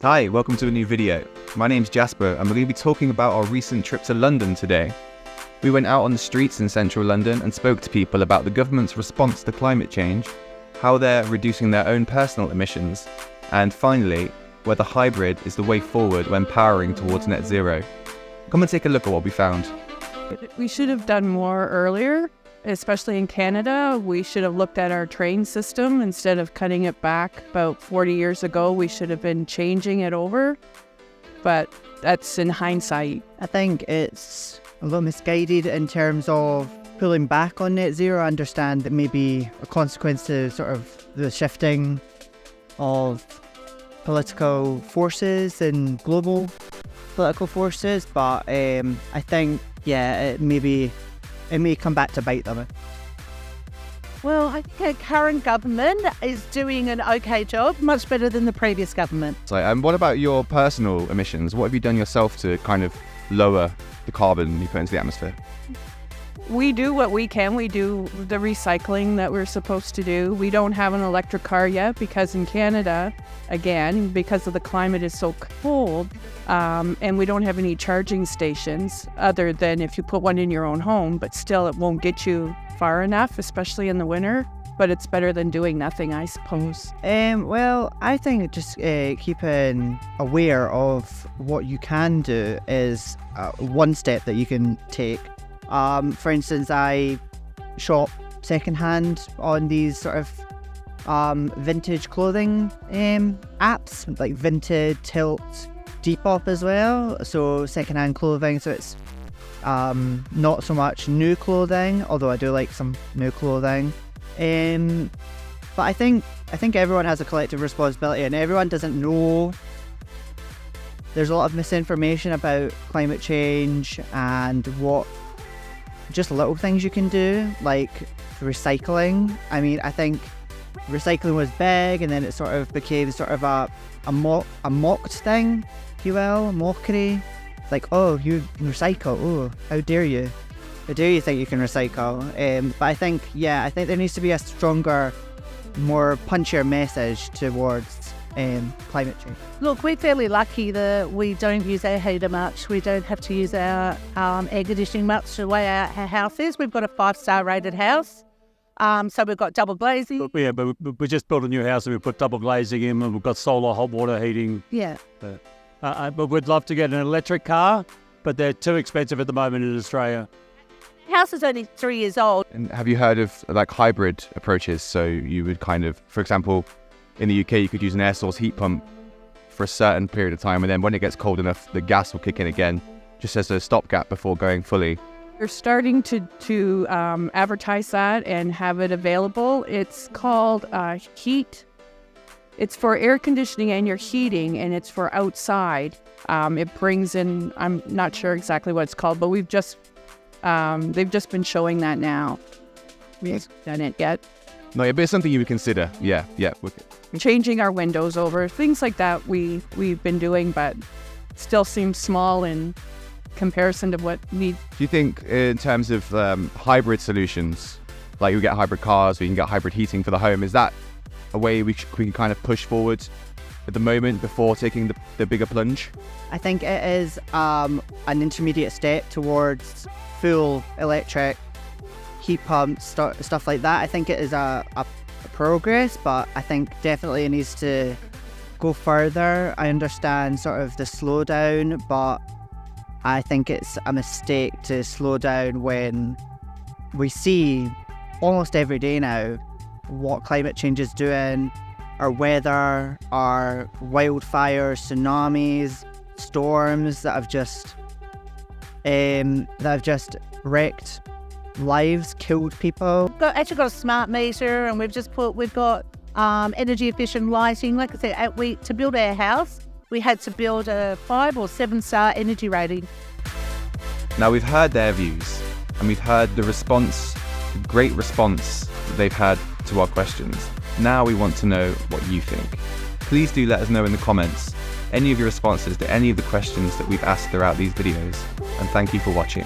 Hi, welcome to a new video. My name's Jasper and we're going to be talking about our recent trip to London today. We went out on the streets in central London and spoke to people about the government's response to climate change, how they're reducing their own personal emissions, and finally, whether hybrid is the way forward when powering towards net zero. Come and take a look at what we found. We should have done more earlier, especially in Canada. We should have looked at our train system instead of cutting it back about 40 years ago. We should have been changing it over, but that's in hindsight. I think it's a little misguided in terms of pulling back on net zero. I understand that maybe a consequence to sort of the shifting of political forces and global political forces, but I think, it may come back to bite them. Well, I think our current government is doing an okay job, much better than the previous government. So, what about your personal emissions? What have you done yourself to kind of lower the carbon you put into the atmosphere? We do what we can. We do the recycling that we're supposed to do. We don't have an electric car yet because in Canada, again, because of the climate is so cold, and we don't have any charging stations other than if you put one in your own home, but still it won't get you far enough, especially in the winter. But it's better than doing nothing, I suppose. Well, I think just keeping aware of what you can do is one step that you can take. For instance, I shop secondhand on these sort of vintage clothing apps, like Vinted, Tilt, Depop as well. So secondhand clothing, so it's not so much new clothing, although I do like some new clothing. But I think everyone has a collective responsibility, and everyone doesn't know. There's a lot of misinformation about climate change and what just little things you can do, like recycling. I mean, I think recycling was big, and then it sort of became sort of a mocked thing, if you will, a mockery. It's like, oh, you can recycle. Oh, how dare you? How dare you think you can recycle? But I think there needs to be a stronger, more punchier message towards climate change. Look, we're fairly lucky that we don't use our heater much. We don't have to use our air conditioning much the way our house is. We've got a 5-star rated house. So we've got double glazing. Yeah, but we just built a new house and we put double glazing in, and we've got solar hot water heating. Yeah. But we'd love to get an electric car, but they're too expensive at the moment in Australia. House is only 3 years old. And have you heard of like hybrid approaches? So you would kind of, for example, in the UK, you could use an air source heat pump for a certain period of time, and then when it gets cold enough, the gas will kick in again, just as a stopgap before going fully. We're starting to advertise that and have it available. It's called Heat. It's for air conditioning and your heating, and it's for outside. It brings in, I'm not sure exactly what it's called, but they've just been showing that now. We haven't done it yet. No, but it's something you would consider. Yeah. Changing our windows over, things like that we've been doing, but still seems small in comparison to what needs. Do you think in terms of hybrid solutions, like you get hybrid cars or you can get hybrid heating for the home, is that a way we can kind of push forward at the moment before taking the bigger plunge? I think it is an intermediate step towards full electric heat pumps, stuff like that. I think it is a progress, but I think definitely it needs to go further. I understand sort of the slowdown, but I think it's a mistake to slow down when we see almost every day now what climate change is doing, our weather, our wildfires, tsunamis, storms that have just wrecked lives, killed people. Actually got a smart meter, and we've got energy efficient lighting. Like I said, to build our house, we had to build a 5 or 7-star energy rating. Now we've heard their views, and we've heard the response, the great response that they've had to our questions. Now we want to know what you think. Please do let us know in the comments any of your responses to any of the questions that we've asked throughout these videos, and thank you for watching.